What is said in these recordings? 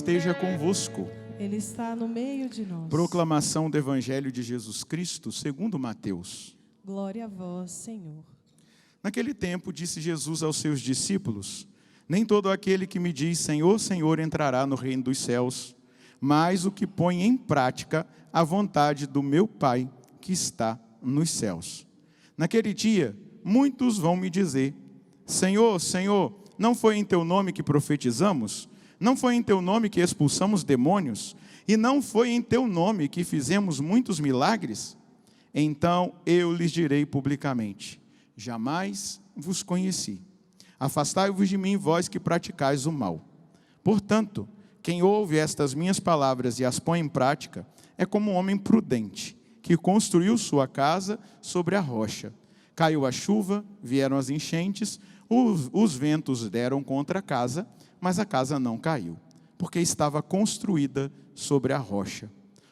esteja convosco. Ele está no meio de nós. Proclamação do Evangelho de Jesus Cristo, segundo Mateus. Glória a vós, Senhor. Naquele tempo, disse Jesus aos seus discípulos: nem todo aquele que me diz Senhor, Senhor entrará no reino dos céus, mas o que põe em prática a vontade do meu Pai que está nos céus. Naquele dia, muitos vão me dizer: Senhor, Senhor, não foi em teu nome que profetizamos? Não foi em teu nome que expulsamos demônios? E não foi em teu nome que fizemos muitos milagres? Então eu lhes direi publicamente: jamais vos conheci. Afastai-vos de mim, vós que praticais o mal. Portanto, quem ouve estas minhas palavras e as põe em prática, é como um homem prudente, que construiu sua casa sobre a rocha. Caiu a chuva, vieram as enchentes, os ventos deram contra a casa, mas a casa não caiu, porque estava construída sobre a rocha.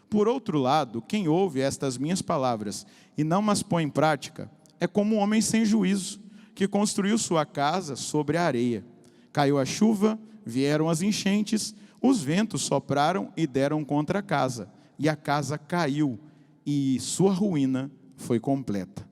Por outro lado, quem ouve estas minhas palavras e não as põe em prática, é como um homem sem juízo, que construiu sua casa sobre a areia. Caiu a chuva, vieram as enchentes, os ventos sopraram e deram contra a casa, e a casa caiu, e sua ruína foi completa.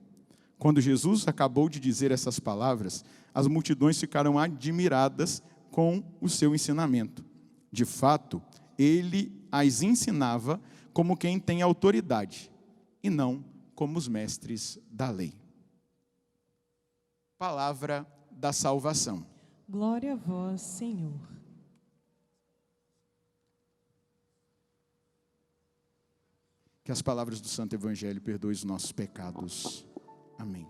Quando Jesus acabou de dizer essas palavras, as multidões ficaram admiradas com o seu ensinamento. De fato, ele as ensinava como quem tem autoridade, e não como os mestres da lei. Palavra da salvação. Glória a vós, Senhor. Que as palavras do Santo Evangelho perdoem os nossos pecados. Amém.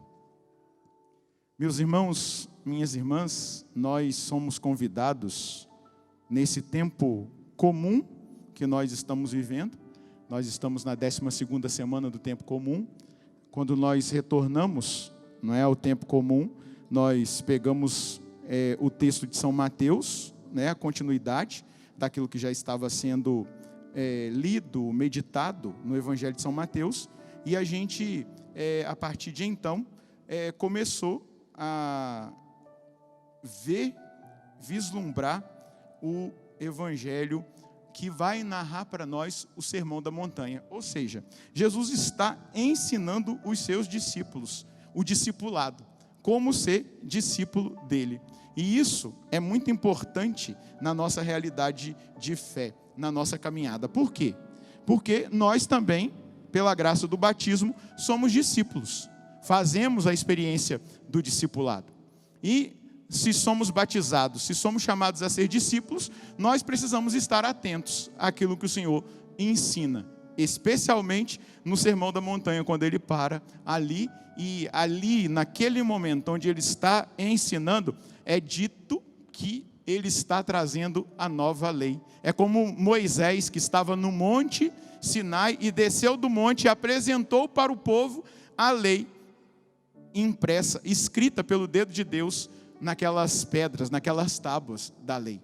Meus irmãos, minhas irmãs, nós somos convidados nesse tempo comum que nós estamos vivendo. Nós estamos na 12ª semana do tempo comum. Quando nós retornamos, não é, ao tempo comum, nós pegamos o texto de São Mateus, né, a continuidade daquilo que já estava sendo lido, meditado no Evangelho de São Mateus, e a gente, a partir de então, começou a vislumbrar o Evangelho que vai narrar para nós o Sermão da Montanha. Ou seja, Jesus está ensinando os seus discípulos, o discipulado, como ser discípulo dele. E isso é muito importante na nossa realidade de fé, na nossa caminhada. Por quê? Porque nós também, pela graça do batismo, somos discípulos. Fazemos a experiência do discipulado. E se somos batizados, se somos chamados a ser discípulos, nós precisamos estar atentos àquilo que o Senhor ensina, especialmente no Sermão da Montanha, quando ele para ali, e ali, naquele momento onde ele está ensinando, é dito que ele está trazendo a nova lei. É como Moisés, que estava no monte Sinai e desceu do monte e apresentou para o povo a lei impressa, escrita pelo dedo de Deus naquelas pedras, naquelas tábuas da lei.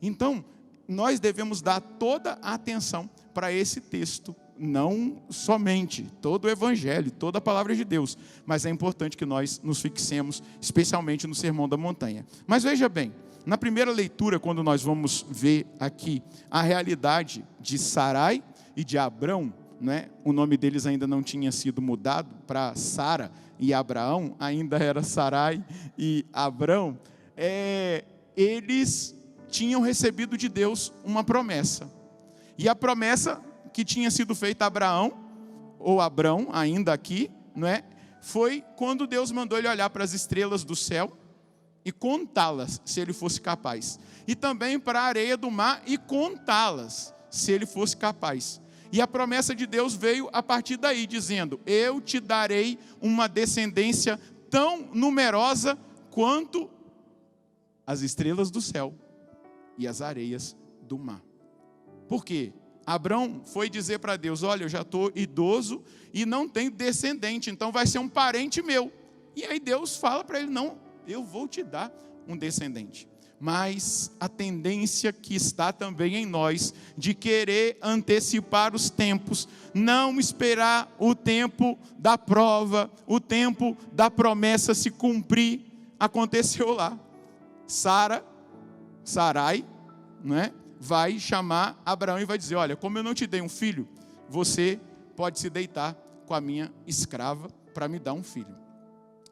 Então, nós devemos dar toda a atenção para esse texto, não somente todo o Evangelho, toda a palavra de Deus, mas é importante que nós nos fixemos especialmente no Sermão da Montanha. Mas veja bem, na primeira leitura, quando nós vamos ver aqui a realidade de Sarai e de Abrão, né? O nome deles ainda não tinha sido mudado para Sara e Abraão, ainda era Sarai e Abrão, eles tinham recebido de Deus uma promessa. E a promessa que tinha sido feita a Abraão, ou Abrão, ainda aqui, não é? Foi quando Deus mandou ele olhar para as estrelas do céu e contá-las, se ele fosse capaz. E também para a areia do mar e contá-las, se ele fosse capaz. E a promessa de Deus veio a partir daí, dizendo: eu te darei uma descendência tão numerosa quanto as estrelas do céu e as areias do mar. Por quê? Abrão foi dizer para Deus: olha, eu já estou idoso e não tenho descendente, então vai ser um parente meu. E aí Deus fala para ele: não, eu vou te dar um descendente. Mas a tendência que está também em nós, de querer antecipar os tempos, não esperar o tempo da prova, o tempo da promessa se cumprir, aconteceu lá. Sarai, não é? vai chamar Abraão e vai dizer: olha, como eu não te dei um filho, você pode se deitar com a minha escrava para me dar um filho.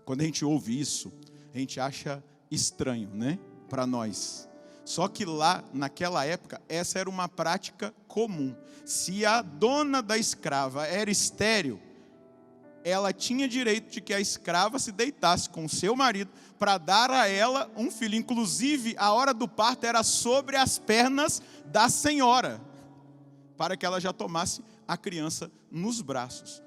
Quando a gente ouve isso, a gente acha estranho, né? Para nós. Só que lá, naquela época, essa era uma prática comum. Se a dona da escrava era estéril, ela tinha direito de que a escrava se deitasse com o seu marido para dar a ela um filho. Inclusive, a hora do parto era sobre as pernas da senhora, para que ela já tomasse a criança nos braços.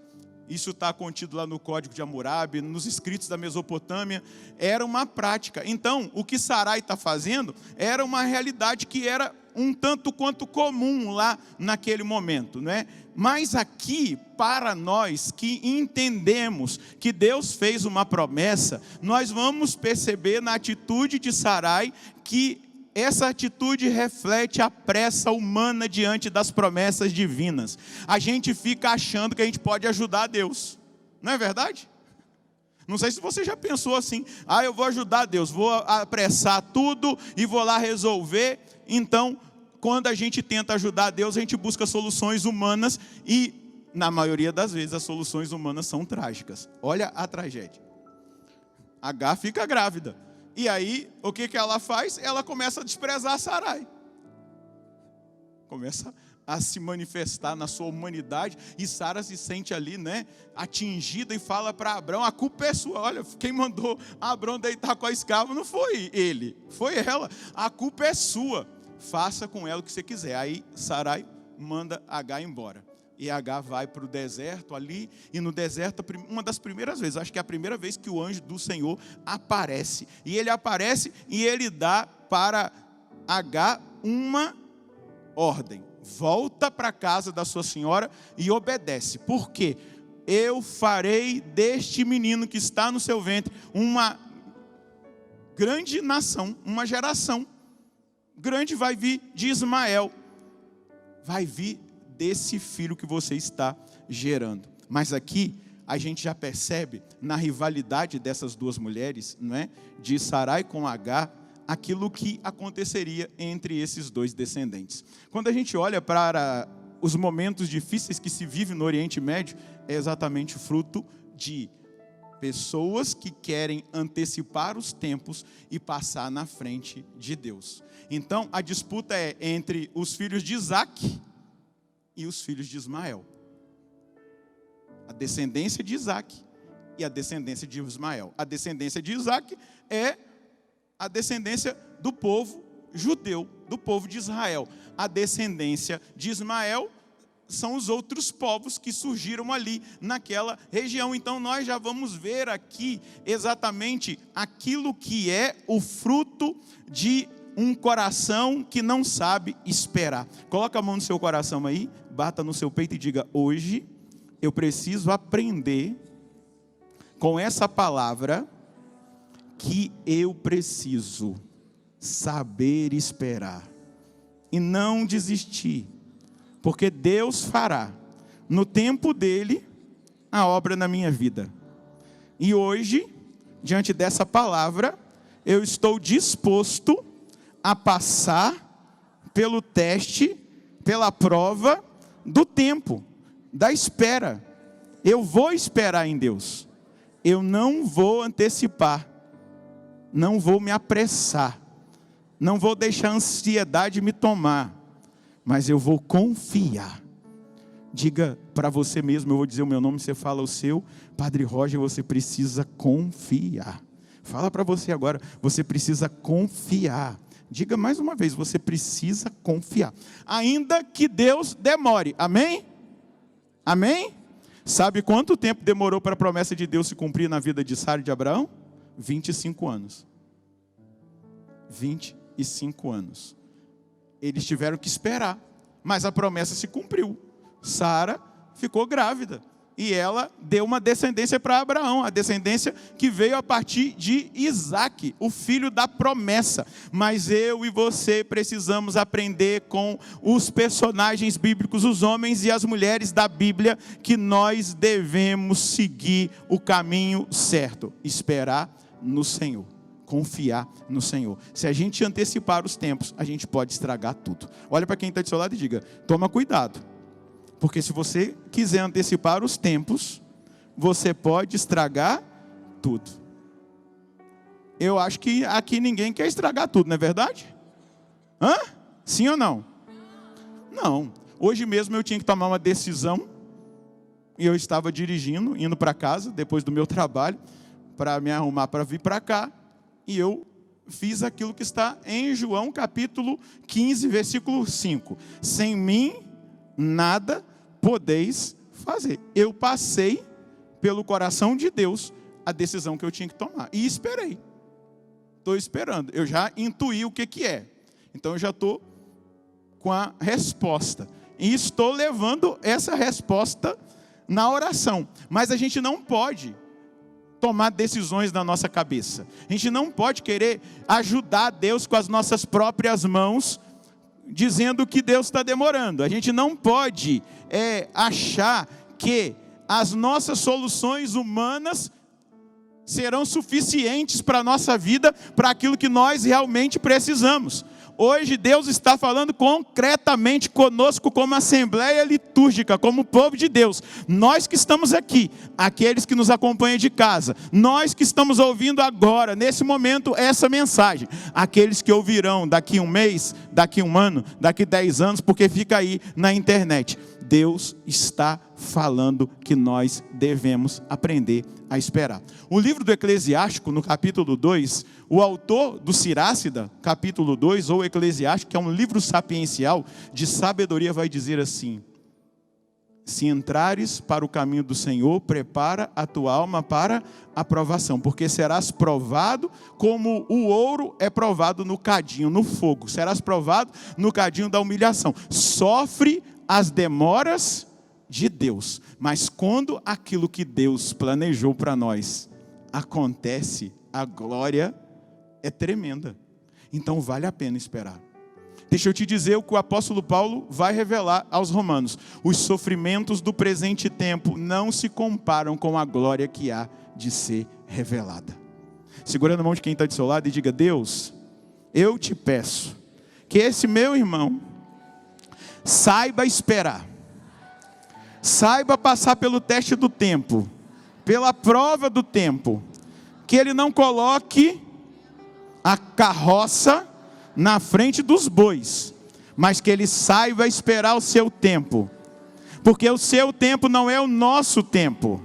Isso está contido lá no Código de Hammurabi, nos escritos da Mesopotâmia. Era uma prática. Então, o que Sarai está fazendo era uma realidade que era um tanto quanto comum lá naquele momento, né? Mas aqui, para nós que entendemos que Deus fez uma promessa, nós vamos perceber na atitude de Sarai que essa atitude reflete a pressa humana diante das promessas divinas. A gente fica achando que a gente pode ajudar Deus, não é verdade? Não sei se você já pensou assim: eu vou ajudar Deus, vou apressar tudo e vou lá resolver. Então, quando a gente tenta ajudar Deus, a gente busca soluções humanas e, na maioria das vezes, as soluções humanas são trágicas. Olha a tragédia. Agar fica grávida. E aí, o que ela faz? Ela começa a desprezar Sarai. Começa a se manifestar na sua humanidade. E Sara se sente ali, né, atingida, e fala para Abrão: a culpa é sua. Olha, quem mandou Abrão deitar com a escrava não foi ele, foi ela. A culpa é sua. Faça com ela o que você quiser. Aí Sarai manda Agar embora. E Agar vai para o deserto ali, e no deserto, uma das primeiras vezes, acho que é a primeira vez que o anjo do Senhor aparece. E ele aparece e ele dá para Agar uma ordem: volta para a casa da sua senhora e obedece. Por quê? Eu farei deste menino que está no seu ventre uma grande nação, uma geração grande vai vir de Ismael, vai vir desse filho que você está gerando. Mas aqui a gente já percebe na rivalidade dessas duas mulheres, não é? De Sarai com Agar, aquilo que aconteceria entre esses dois descendentes. Quando a gente olha para os momentos difíceis que se vive no Oriente Médio, é exatamente fruto de pessoas que querem antecipar os tempos e passar na frente de Deus. Então, a disputa é entre os filhos de Isaac e os filhos de Ismael. A descendência de Isaac e a descendência de Ismael. A descendência de Isaac é a descendência do povo judeu, do povo de Israel. A descendência de Ismael são os outros povos que surgiram ali naquela região. Então nós já vamos ver aqui exatamente aquilo que é o fruto de um coração que não sabe esperar. Coloca a mão no seu coração aí, bata no seu peito e diga: hoje eu preciso aprender com essa palavra que eu preciso saber esperar e não desistir, porque Deus fará no tempo dele a obra na minha vida. E hoje, diante dessa palavra, eu estou disposto a passar pelo teste, pela prova do tempo, da espera. Eu vou esperar em Deus. Eu não vou antecipar, não vou me apressar, não vou deixar a ansiedade me tomar, mas eu vou confiar. Diga para você mesmo, eu vou dizer o meu nome, você fala o seu. Padre Roger, você precisa confiar. Fala para você agora, você precisa confiar. Diga mais uma vez, você precisa confiar. Ainda que Deus demore, amém? Amém? Sabe quanto tempo demorou para a promessa de Deus se cumprir na vida de Sara e de Abraão? 25 anos. 25 anos. Eles tiveram que esperar, mas a promessa se cumpriu. Sara ficou grávida e ela deu uma descendência para Abraão, a descendência que veio a partir de Isaac, o filho da promessa. Mas eu e você precisamos aprender com os personagens bíblicos, os homens e as mulheres da Bíblia, que nós devemos seguir o caminho certo, esperar no Senhor. confiar no Senhor. Se a gente antecipar os tempos, a gente pode estragar tudo. Olha para quem está do seu lado e diga: toma cuidado, porque se você quiser antecipar os tempos, você pode estragar tudo. Eu acho que aqui ninguém quer estragar tudo, não é verdade? Hã? Sim ou não? Não. Hoje mesmo eu tinha que tomar uma decisão, e eu estava dirigindo, indo para casa, depois do meu trabalho, para me arrumar para vir para cá, e eu fiz aquilo que está em João capítulo 15, versículo 5. Sem mim, nada podeis fazer. Eu passei pelo coração de Deus a decisão que eu tinha que tomar, e esperei. Estou esperando, eu já intuí o que é, então eu já estou com a resposta, e estou levando essa resposta na oração. Mas a gente não pode tomar decisões na nossa cabeça, a gente não pode querer ajudar Deus com as nossas próprias mãos, dizendo que Deus está demorando. A gente não pode achar que as nossas soluções humanas serão suficientes para a nossa vida, para aquilo que nós realmente precisamos. Hoje Deus está falando concretamente conosco como assembleia litúrgica, como povo de Deus. Nós que estamos aqui, aqueles que nos acompanham de casa, nós que estamos ouvindo agora, nesse momento, essa mensagem. Aqueles que ouvirão daqui um mês, daqui um ano, daqui 10 anos, porque fica aí na internet. Deus está falando que nós devemos aprender a esperar. O livro do Eclesiástico, no capítulo 2, o autor do Sirácida, capítulo 2, ou Eclesiástico, que é um livro sapiencial de sabedoria, vai dizer assim: se entrares para o caminho do Senhor, prepara a tua alma para a provação, porque serás provado como o ouro é provado no cadinho, no fogo. Serás provado no cadinho da humilhação. Sofre as demoras de Deus, mas quando aquilo que Deus planejou para nós acontece, a glória é tremenda. Então vale a pena esperar. Deixa eu te dizer o que o apóstolo Paulo vai revelar aos romanos: os sofrimentos do presente tempo não se comparam com a glória que há de ser revelada. Segura na mão de quem está do seu lado e diga: Deus, eu te peço que esse meu irmão saiba esperar, saiba passar pelo teste do tempo, pela prova do tempo, que ele não coloque a carroça na frente dos bois, mas que ele saiba esperar o seu tempo, porque o seu tempo não é o nosso tempo,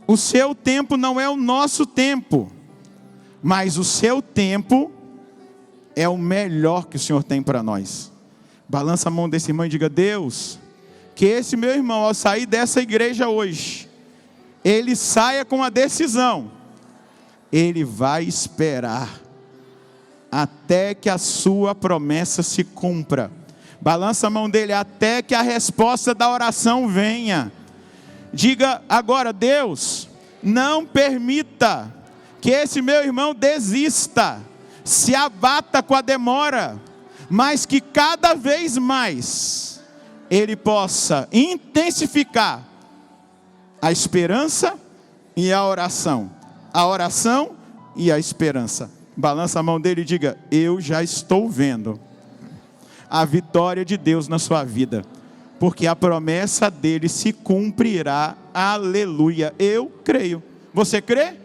o seu tempo não é o nosso tempo, mas o seu tempo é o melhor que o Senhor tem para nós. Balança a mão desse irmão e diga: Deus, que esse meu irmão, ao sair dessa igreja hoje, ele saia com a decisão, ele vai esperar até que a sua promessa se cumpra. Balança a mão dele: até que a resposta da oração venha. Diga agora: Deus, não permita que esse meu irmão desista, se abata com a demora, mas que cada vez mais ele possa intensificar a esperança e a oração e a esperança. Balança a mão dele e diga: eu já estou vendo a vitória de Deus na sua vida, porque a promessa dele se cumprirá. Aleluia. Eu creio. Você crê?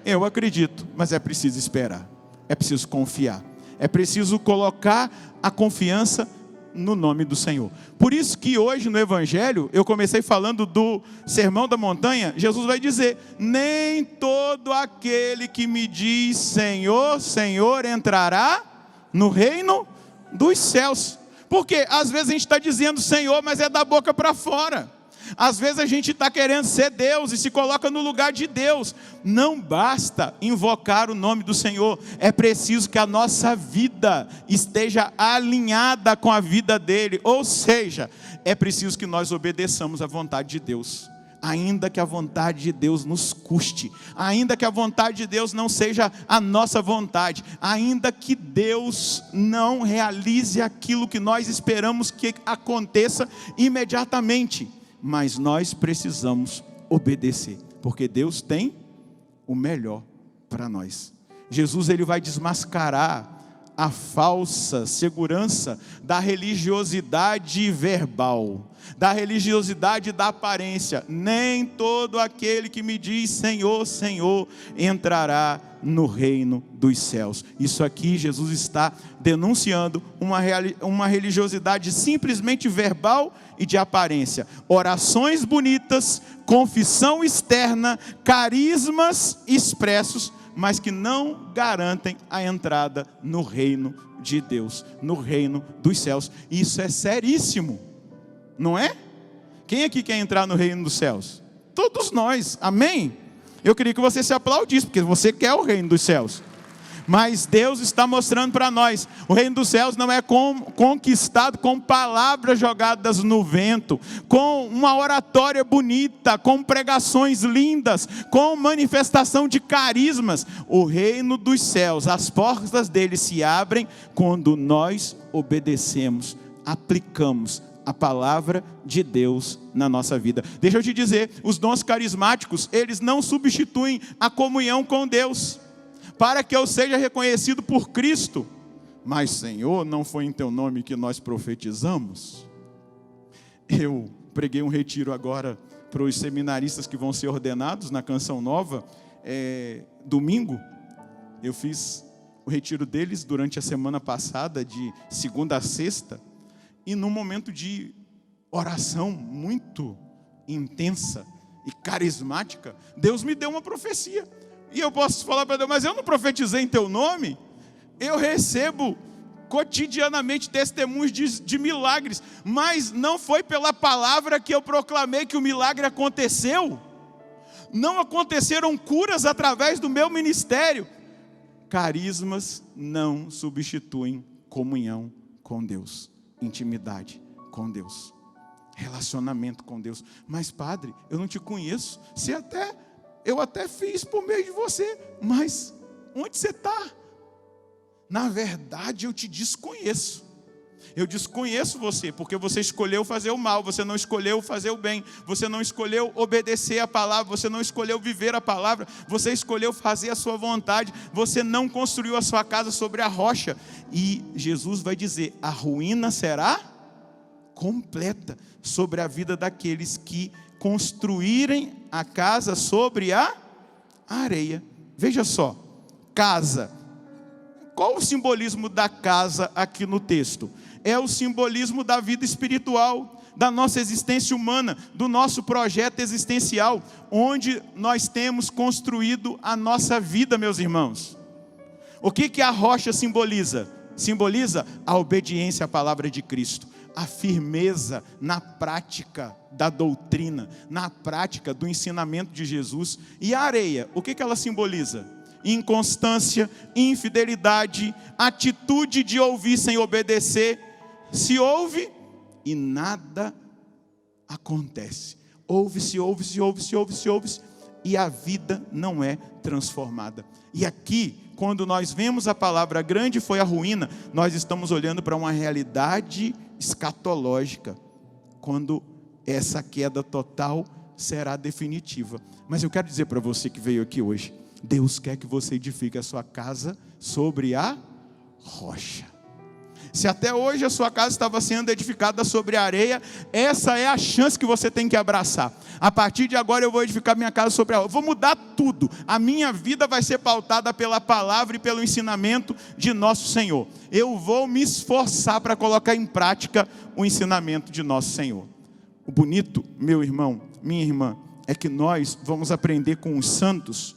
Eu acredito, mas é preciso esperar, é preciso confiar, é preciso colocar a confiança no nome do Senhor. Por isso que hoje no Evangelho, eu comecei falando do Sermão da Montanha. Jesus vai dizer: nem todo aquele que me diz Senhor, Senhor, entrará no reino dos céus. Porque às vezes a gente está dizendo Senhor, mas é da boca para fora. Às vezes a gente está querendo ser Deus e se coloca no lugar de Deus. Não basta invocar o nome do Senhor, é preciso que a nossa vida esteja alinhada com a vida dele. Ou seja, é preciso que nós obedeçamos à vontade de Deus, ainda que a vontade de Deus nos custe, ainda que a vontade de Deus não seja a nossa vontade, ainda que Deus não realize aquilo que nós esperamos que aconteça imediatamente. Mas nós precisamos obedecer, porque Deus tem o melhor para nós. Jesus, ele vai desmascarar a falsa segurança da religiosidade verbal, da religiosidade da aparência. Nem todo aquele que me diz Senhor, Senhor, entrará no reino dos céus. Isso aqui Jesus está denunciando uma religiosidade simplesmente verbal e de aparência. Orações bonitas, confissão externa, carismas expressos, mas que não garantem a entrada no reino de Deus, no reino dos céus. Isso é seríssimo, não é? Quem aqui quer entrar no reino dos céus? Todos nós, amém? Eu queria que você se aplaudisse, porque você quer o reino dos céus. Mas Deus está mostrando para nós, o reino dos céus não é conquistado com palavras jogadas no vento, com uma oratória bonita, com pregações lindas, com manifestação de carismas. O reino dos céus, as portas dele se abrem quando nós obedecemos, aplicamos a palavra de Deus na nossa vida. Deixa eu te dizer, os dons carismáticos, eles não substituem a comunhão com Deus, para que eu seja reconhecido por Cristo. Mas Senhor, não foi em teu nome que nós profetizamos? Eu preguei um retiro agora para os seminaristas que vão ser ordenados na Canção Nova, domingo. Eu fiz o retiro deles durante a semana passada, de segunda a sexta, e num momento de oração muito intensa e carismática, Deus me deu uma profecia. E eu posso falar para Deus, mas eu não profetizei em teu nome? Eu recebo cotidianamente testemunhos de milagres, mas não foi pela palavra que eu proclamei que o milagre aconteceu. Não aconteceram curas através do meu ministério. Carismas não substituem comunhão com Deus, intimidade com Deus, relacionamento com Deus. Mas padre, eu não te conheço, eu até fiz por meio de você, mas onde você está? Na verdade eu te desconheço. Eu desconheço você, porque você escolheu fazer o mal, você não escolheu fazer o bem, você não escolheu obedecer a palavra, você não escolheu viver a palavra, você escolheu fazer a sua vontade, você não construiu a sua casa sobre a rocha. E Jesus vai dizer, a ruína será completa sobre a vida daqueles que construírem a casa sobre a areia. Veja só, casa. Qual o simbolismo da casa aqui no texto? É o simbolismo da vida espiritual, da nossa existência humana, do nosso projeto existencial, onde nós temos construído a nossa vida, meus irmãos. O que a rocha simboliza? Simboliza a obediência à palavra de Cristo, a firmeza na prática da doutrina, na prática do ensinamento de Jesus. E a areia, o que ela simboliza? Inconstância, infidelidade, atitude de ouvir sem obedecer. Se ouve e nada acontece. Ouve-se e a vida não é transformada. E aqui, quando nós vemos a palavra grande foi a ruína, nós estamos olhando para uma realidade escatológica, quando essa queda total será definitiva. Mas eu quero dizer para você que veio aqui hoje, Deus quer que você edifique a sua casa sobre a rocha. Se até hoje a sua casa estava sendo edificada sobre a areia, essa é a chance que você tem que abraçar. A partir de agora eu vou edificar minha casa sobre a rocha. Eu vou mudar tudo. A minha vida vai ser pautada pela palavra e pelo ensinamento de nosso Senhor. Eu vou me esforçar para colocar em prática o ensinamento de nosso Senhor. O bonito, meu irmão, minha irmã, é que nós vamos aprender com os santos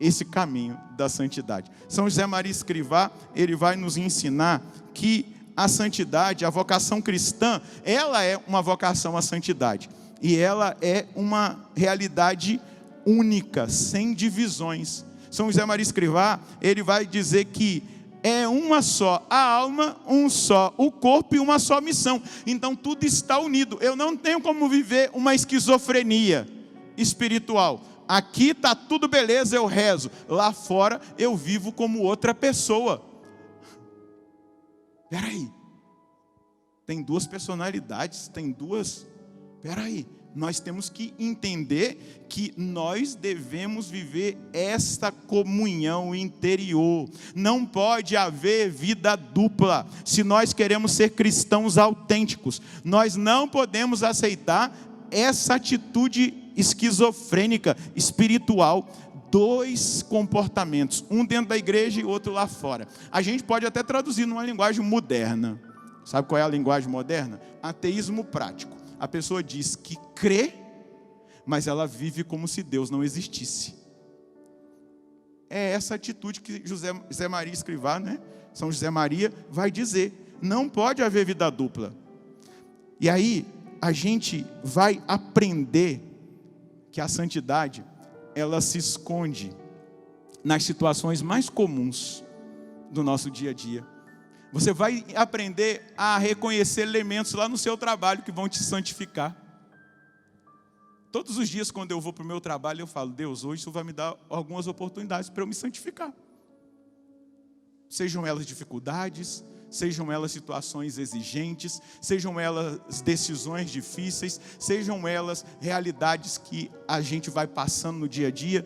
esse caminho da santidade. São José Maria Escrivá, ele vai nos ensinar que a santidade, a vocação cristã, ela é uma vocação à santidade. E ela é uma realidade única, sem divisões. São José Maria Escrivá, ele vai dizer que é uma só a alma, um só o corpo e uma só missão. Então tudo está unido. Eu não tenho como viver uma esquizofrenia espiritual. Aqui está tudo beleza, eu rezo. Lá fora eu vivo como outra pessoa. Espera aí. Tem duas personalidades, tem duas... Espera aí. nós temos que entender que nós devemos viver esta comunhão interior. Não pode haver vida dupla. Se nós queremos ser cristãos autênticos, nós não podemos aceitar essa atitude esquizofrênica, espiritual. Dois comportamentos, um dentro da igreja e outro lá fora. A gente pode até traduzir numa linguagem moderna. Sabe qual é a linguagem moderna? Ateísmo prático. A pessoa diz que crê, mas ela vive como se Deus não existisse. É essa atitude que José Maria Escrivá, né? São José Maria vai dizer. Não pode haver vida dupla. E aí, a gente vai aprender que a santidade, ela se esconde nas situações mais comuns do nosso dia a dia. Você vai aprender a reconhecer elementos lá no seu trabalho que vão te santificar. Todos os dias, quando eu vou para o meu trabalho, eu falo: Deus, hoje isso vai me dar algumas oportunidades para eu me santificar. Sejam elas dificuldades, sejam elas situações exigentes, sejam elas decisões difíceis, sejam elas realidades que a gente vai passando no dia a dia.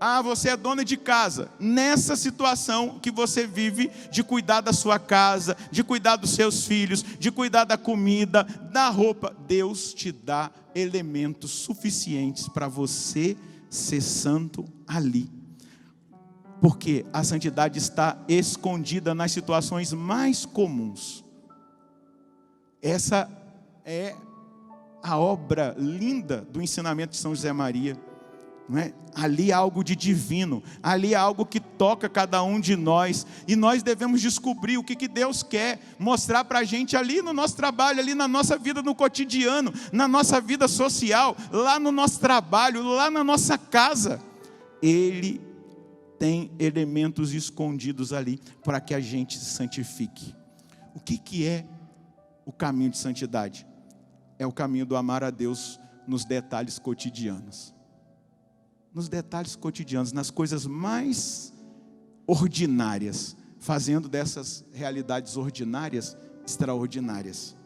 Ah, você é dona de casa. Nessa situação que você vive de cuidar da sua casa, de cuidar dos seus filhos, de cuidar da comida, da roupa, Deus te dá elementos suficientes para você ser santo ali. Porque a santidade está escondida nas situações mais comuns. Essa é a obra linda do ensinamento de São José Maria. Não é? Ali há algo de divino, ali há algo que toca cada um de nós, e nós devemos descobrir o que Deus quer mostrar para a gente ali no nosso trabalho, ali na nossa vida no cotidiano, na nossa vida social, lá no nosso trabalho, lá na nossa casa. Ele tem elementos escondidos ali para que a gente se santifique. O que é o caminho de santidade? É o caminho do amar a Deus nos detalhes cotidianos. Nos detalhes cotidianos, nas coisas mais ordinárias, fazendo dessas realidades ordinárias extraordinárias,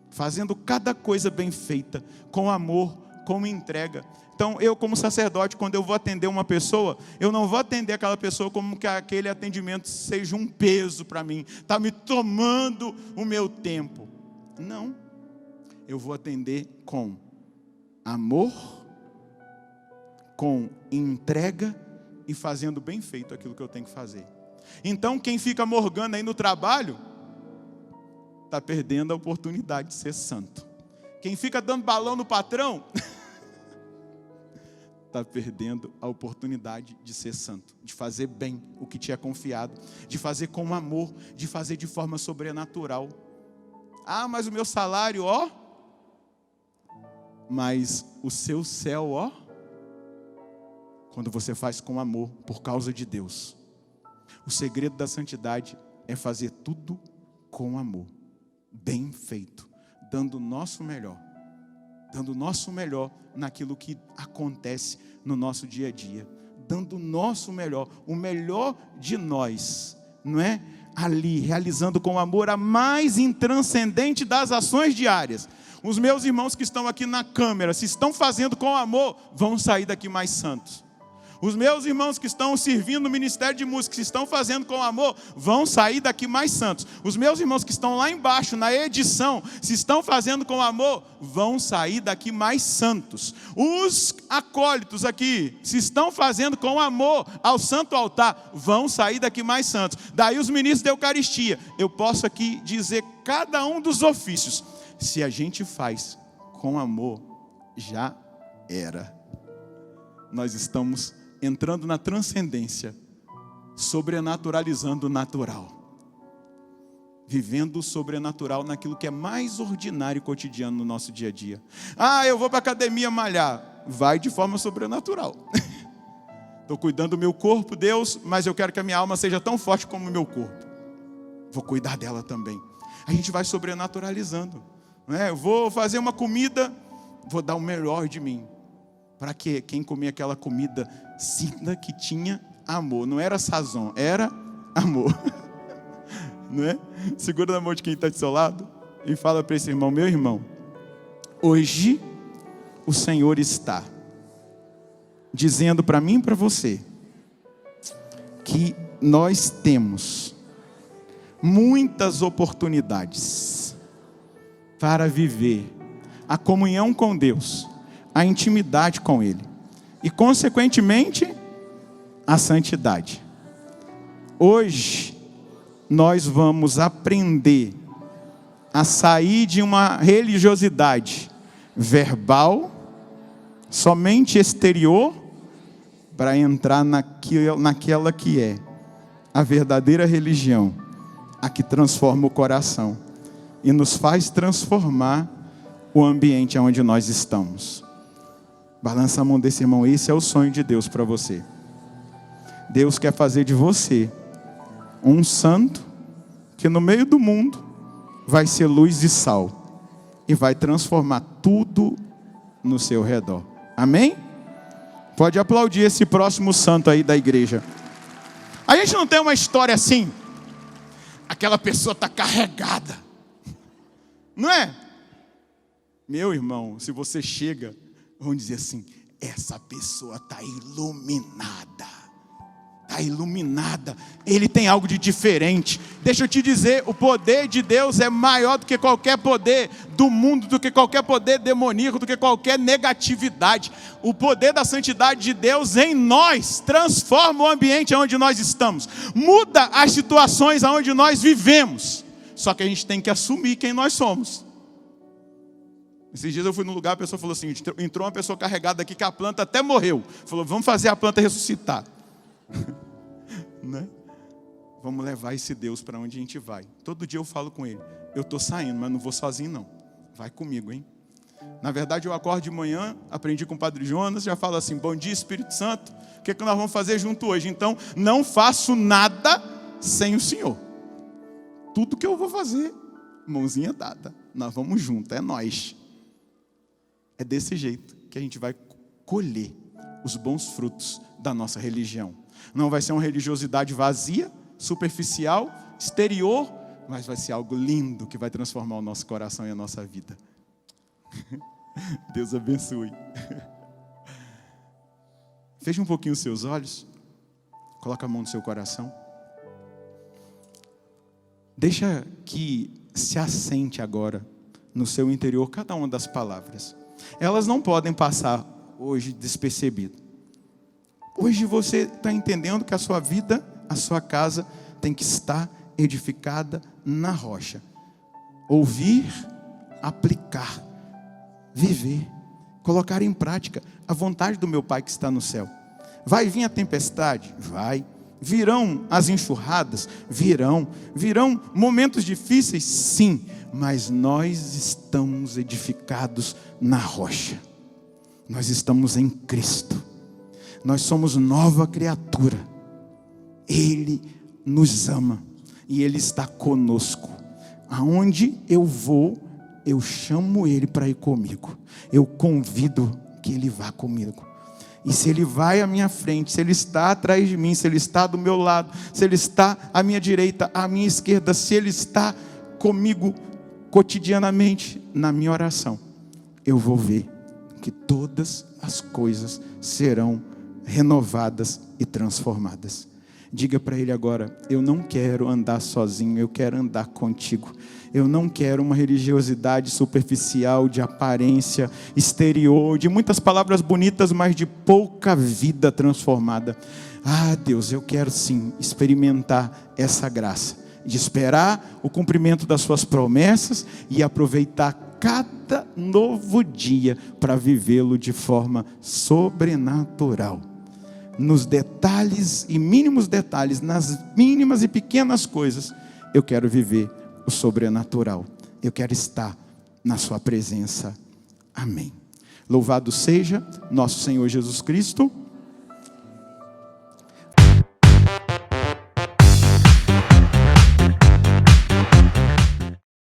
fazendo cada coisa bem feita, com amor, com entrega. Então, eu como sacerdote, quando eu vou atender uma pessoa, eu não vou atender aquela pessoa como que aquele atendimento seja um peso para mim, está me tomando o meu tempo. Não, eu vou atender com amor, com entrega e fazendo bem feito aquilo que eu tenho que fazer. Então, quem fica morgando aí no trabalho, está perdendo a oportunidade de ser santo. Quem fica dando balão no patrão, está perdendo a oportunidade de ser santo, de fazer bem o que te é confiado, de fazer com amor, de fazer de forma sobrenatural. Ah, mas o meu salário, ó. Mas o seu céu, ó. Quando você faz com amor, por causa de Deus. O segredo da santidade é fazer tudo com amor, bem feito, dando o nosso melhor. Dando o nosso melhor naquilo que acontece no nosso dia a dia. Dando o nosso melhor, o melhor de nós, não é? Ali, realizando com amor a mais intranscendente das ações diárias. Os meus irmãos que estão aqui na câmera, se estão fazendo com amor, vão sair daqui mais santos. Os meus irmãos que estão servindo no Ministério de Música, que estão fazendo com amor, vão sair daqui mais santos. Os meus irmãos que estão lá embaixo, na edição, se estão fazendo com amor, vão sair daqui mais santos. Os acólitos aqui, se estão fazendo com amor ao santo altar, vão sair daqui mais santos. Daí os ministros da Eucaristia, eu posso aqui dizer cada um dos ofícios. Se a gente faz com amor, já era. Nós estamos entrando na transcendência, sobrenaturalizando o natural, vivendo o sobrenatural naquilo que é mais ordinário e cotidiano no nosso dia a dia. Ah, eu vou para a academia malhar. Vai de forma sobrenatural. Estou cuidando do meu corpo, Deus, mas eu quero que a minha alma seja tão forte como o meu corpo. Vou cuidar dela também. A gente vai sobrenaturalizando, não é? Eu vou fazer uma comida, vou dar o melhor de mim, para que quem comer aquela comida sinta que tinha amor. Não era sazon, era amor. Não é? Segura na mão de quem está do seu lado e fala para esse irmão: meu irmão, hoje o Senhor está dizendo para mim e para você que nós temos muitas oportunidades para viver a comunhão com Deus, a intimidade com Ele e, consequentemente, a santidade. Hoje, nós vamos aprender a sair de uma religiosidade verbal, somente exterior, para entrar naquela que é a verdadeira religião, a que transforma o coração e nos faz transformar o ambiente onde nós estamos. Balança a mão desse irmão, esse é o sonho de Deus para você. Deus quer fazer de você um santo que no meio do mundo vai ser luz e sal e vai transformar tudo no seu redor. Amém? Pode aplaudir esse próximo santo aí da igreja. A gente não tem uma história assim, aquela pessoa está carregada, não é? Meu irmão, se você chega, vamos dizer assim, essa pessoa está iluminada. Está iluminada, ele tem algo de diferente. Deixa eu te dizer, o poder de Deus é maior do que qualquer poder do mundo, do que qualquer poder demoníaco, do que qualquer negatividade. O poder da santidade de Deus em nós transforma o ambiente onde nós estamos, muda as situações onde nós vivemos. Só que a gente tem que assumir quem nós somos. Esses dias eu fui num lugar, a pessoa falou assim, entrou uma pessoa carregada aqui que a planta até morreu. Falou, vamos fazer a planta ressuscitar. Né? Vamos levar esse Deus para onde a gente vai. Todo dia eu falo com ele, eu estou saindo, mas não vou sozinho não, vai comigo, hein? Na verdade eu acordo de manhã, aprendi com o Padre Jonas, já falo assim, bom dia Espírito Santo, o que nós vamos fazer junto hoje? Então não faço nada sem o Senhor. Tudo que eu vou fazer, mãozinha dada, nós vamos junto, é nós. É desse jeito que a gente vai colher os bons frutos da nossa religião. Não vai ser uma religiosidade vazia, superficial, exterior, mas vai ser algo lindo que vai transformar o nosso coração e a nossa vida. Deus abençoe. Feche um pouquinho os seus olhos, coloca a mão no seu coração. Deixa que se assente agora no seu interior cada uma das palavras. Elas não podem passar hoje despercebido. Hoje você está entendendo que a sua vida, a sua casa tem que estar edificada na rocha. Ouvir, aplicar, viver, colocar em prática a vontade do meu Pai que está no céu. Vai vir a tempestade? Vai. Virão as enxurradas? Virão. Virão momentos difíceis? Sim. Mas nós estamos edificados na rocha. Nós estamos em Cristo. Nós somos nova criatura. Ele nos ama e Ele está conosco. Aonde eu vou, eu chamo Ele para ir comigo. Eu convido que Ele vá comigo. E se Ele vai à minha frente, se Ele está atrás de mim, se Ele está do meu lado, se Ele está à minha direita, à minha esquerda, se Ele está comigo cotidianamente na minha oração, eu vou ver que todas as coisas serão renovadas e transformadas. Diga para ele agora, eu não quero andar sozinho, eu quero andar contigo. Eu não quero uma religiosidade superficial, de aparência exterior, de muitas palavras bonitas, mas de pouca vida transformada. Ah, Deus, eu quero sim experimentar essa graça, de esperar o cumprimento das suas promessas e aproveitar cada novo dia para vivê-lo de forma sobrenatural. Nos detalhes e mínimos detalhes, nas mínimas e pequenas coisas, eu quero viver o sobrenatural. Eu quero estar na sua presença. Amém. Louvado seja nosso Senhor Jesus Cristo.